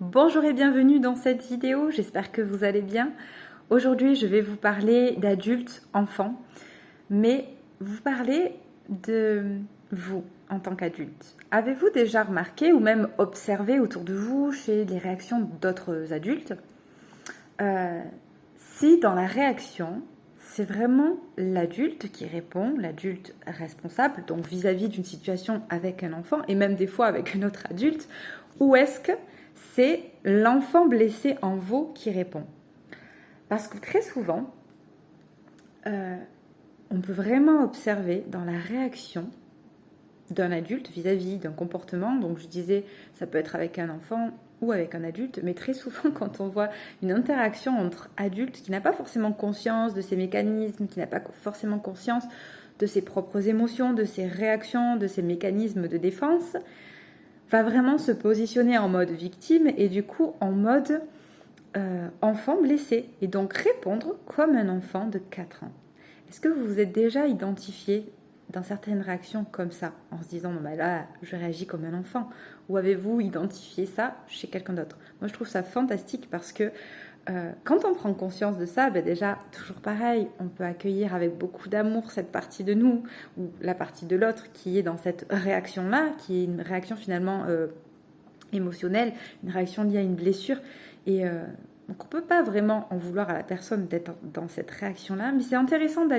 Bonjour et bienvenue dans cette vidéo, j'espère que vous allez bien. Aujourd'hui, je vais vous parler d'adultes, enfants, mais vous parler de vous en tant qu'adulte. Avez-vous déjà remarqué ou même observé autour de vous, chez les réactions d'autres adultes, si dans la réaction, c'est vraiment l'adulte qui répond, l'adulte responsable, donc vis-à-vis d'une situation avec un enfant et même des fois avec un autre adulte, ou est-ce que c'est l'enfant blessé en vous qui répond? Parce que très souvent, on peut vraiment observer dans la réaction d'un adulte vis-à-vis d'un comportement, donc je disais, ça peut être avec un enfant ou avec un adulte, mais très souvent quand on voit une interaction entre adultes qui n'a pas forcément conscience de ses mécanismes, qui n'a pas forcément conscience de ses propres émotions, de ses réactions, de ses mécanismes de défense, va vraiment se positionner en mode victime et du coup en mode enfant blessé et donc répondre comme un enfant de 4 ans. Est-ce que vous vous êtes déjà identifié dans certaines réactions comme ça, en se disant non bah là je réagis comme un enfant, ou avez-vous identifié ça chez quelqu'un d'autre? Moi je trouve ça fantastique parce que quand on prend conscience de ça, ben déjà toujours pareil, on peut accueillir avec beaucoup d'amour cette partie de nous ou la partie de l'autre qui est dans cette réaction-là, qui est une réaction finalement émotionnelle, une réaction liée à une blessure et donc on ne peut pas vraiment en vouloir à la personne d'être dans cette réaction-là, mais c'est intéressant de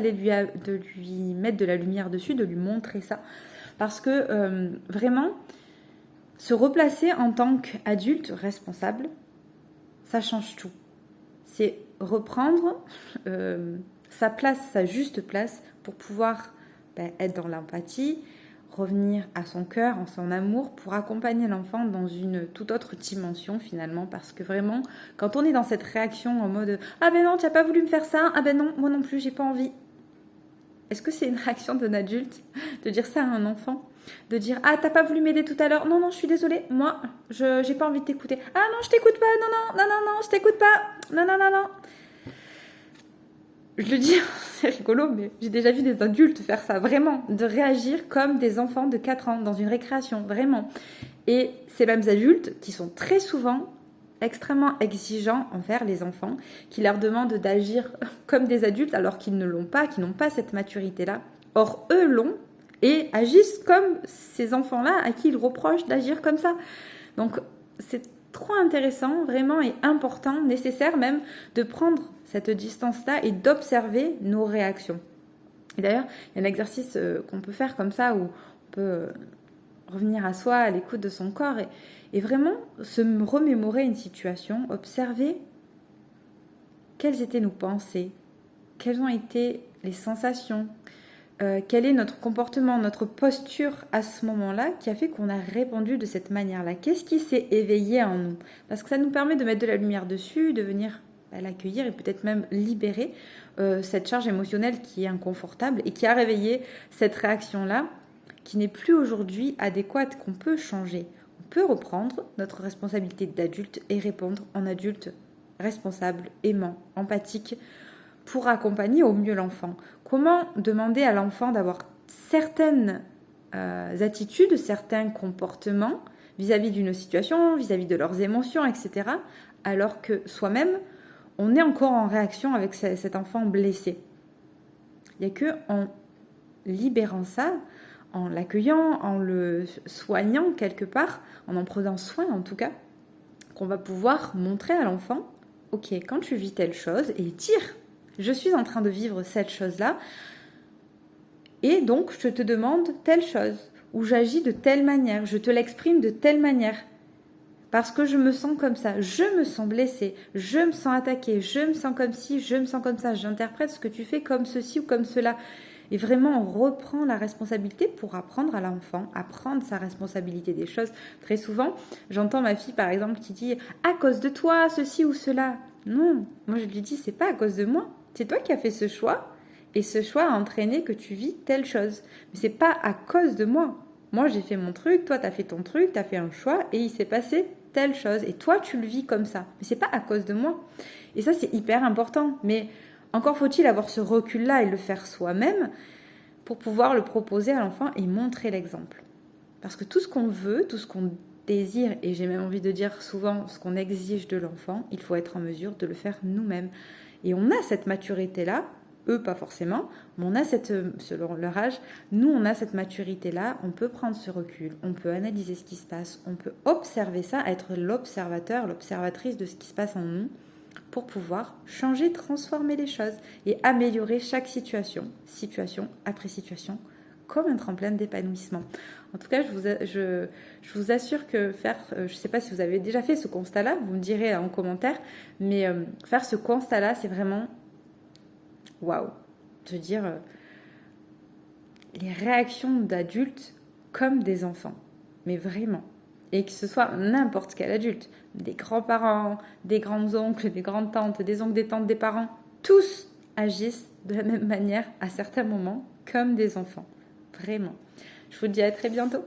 lui mettre de la lumière dessus, de lui montrer ça. Parce que vraiment, se replacer en tant qu'adulte responsable, ça change tout. C'est reprendre sa place, sa juste place, pour pouvoir être dans l'empathie, revenir à son cœur, en son amour, pour accompagner l'enfant dans une toute autre dimension finalement, parce que vraiment, quand on est dans cette réaction en mode « Ah ben non, tu n'as pas voulu me faire ça, ah ben non, moi non plus, j'ai pas envie », est-ce que c'est une réaction d'un adulte de dire ça à un enfant? De dire « Ah, t'as pas voulu m'aider tout à l'heure, non, non, je suis désolée, moi, j'ai pas envie de t'écouter. Ah non, je t'écoute pas, non, non, non, non, non, je t'écoute pas, non, non, non, non. » Je le dis, c'est rigolo, mais j'ai déjà vu des adultes faire ça, vraiment, de réagir comme des enfants de 4 ans dans une récréation, vraiment. Et ces mêmes adultes qui sont très souvent extrêmement exigeants envers les enfants, qui leur demandent d'agir comme des adultes alors qu'ils ne l'ont pas, qu'ils n'ont pas cette maturité-là. Or, eux l'ont et agissent comme ces enfants-là à qui ils reprochent d'agir comme ça. Donc, c'est trop intéressant, vraiment, et important, nécessaire même, de prendre cette distance-là et d'observer nos réactions. Et d'ailleurs, il y a un exercice qu'on peut faire comme ça, où on peut revenir à soi, à l'écoute de son corps, et vraiment se remémorer une situation, observer quelles étaient nos pensées, quelles ont été les sensations, quel est notre comportement, notre posture à ce moment-là qui a fait qu'on a répondu de cette manière-là. Qu'est-ce qui s'est éveillé en nous? Parce que ça nous permet de mettre de la lumière dessus, de venir l'accueillir et peut-être même libérer cette charge émotionnelle qui est inconfortable et qui a réveillé cette réaction-là qui n'est plus aujourd'hui adéquate, qu'on peut changer. On peut reprendre notre responsabilité d'adulte et répondre en adulte responsable, aimant, empathique, pour accompagner au mieux l'enfant. Comment demander à l'enfant d'avoir certaines attitudes, certains comportements vis-à-vis d'une situation, vis-à-vis de leurs émotions, etc., alors que soi-même, on est encore en réaction avec cet enfant blessé. Il n'y a que en libérant ça, en l'accueillant, en le soignant quelque part, en prenant soin en tout cas, qu'on va pouvoir montrer à l'enfant, ok, quand tu vis telle chose, et dire, je suis en train de vivre cette chose-là, et donc je te demande telle chose, ou j'agis de telle manière, je te l'exprime de telle manière, parce que je me sens comme ça, je me sens blessée, je me sens attaquée, je me sens comme ci, je me sens comme ça, j'interprète ce que tu fais comme ceci ou comme cela. Et vraiment, on reprend la responsabilité pour apprendre à l'enfant à prendre sa responsabilité des choses. Très souvent, j'entends ma fille, par exemple, qui dit « à cause de toi, ceci ou cela ». Non, moi je lui dis « c'est pas à cause de moi, c'est toi qui as fait ce choix et ce choix a entraîné que tu vis telle chose. Mais c'est pas à cause de moi. Moi, j'ai fait mon truc, toi, t'as fait ton truc, t'as fait un choix et il s'est passé telle chose. Et toi, tu le vis comme ça. Mais c'est pas à cause de moi. » Et ça, c'est hyper important. Mais encore faut-il avoir ce recul-là et le faire soi-même pour pouvoir le proposer à l'enfant et montrer l'exemple. Parce que tout ce qu'on veut, tout ce qu'on désire, et j'ai même envie de dire souvent ce qu'on exige de l'enfant, il faut être en mesure de le faire nous-mêmes. Et on a cette maturité-là, eux pas forcément, mais on a selon leur âge, nous on a cette maturité-là, on peut prendre ce recul, on peut analyser ce qui se passe, on peut observer ça, être l'observateur, l'observatrice de ce qui se passe en nous, pour pouvoir changer, transformer les choses et améliorer chaque situation, situation après situation, comme un tremplin d'épanouissement. En tout cas, je vous assure que faire, je ne sais pas si vous avez déjà fait ce constat-là, vous me direz en commentaire, mais faire ce constat-là, c'est vraiment waouh, de dire les réactions d'adultes comme des enfants, mais vraiment. Et que ce soit n'importe quel adulte, des grands-parents, des grands-oncles, des grandes-tantes, des oncles, des tantes, des parents, tous agissent de la même manière à certains moments comme des enfants. Vraiment. Je vous dis à très bientôt.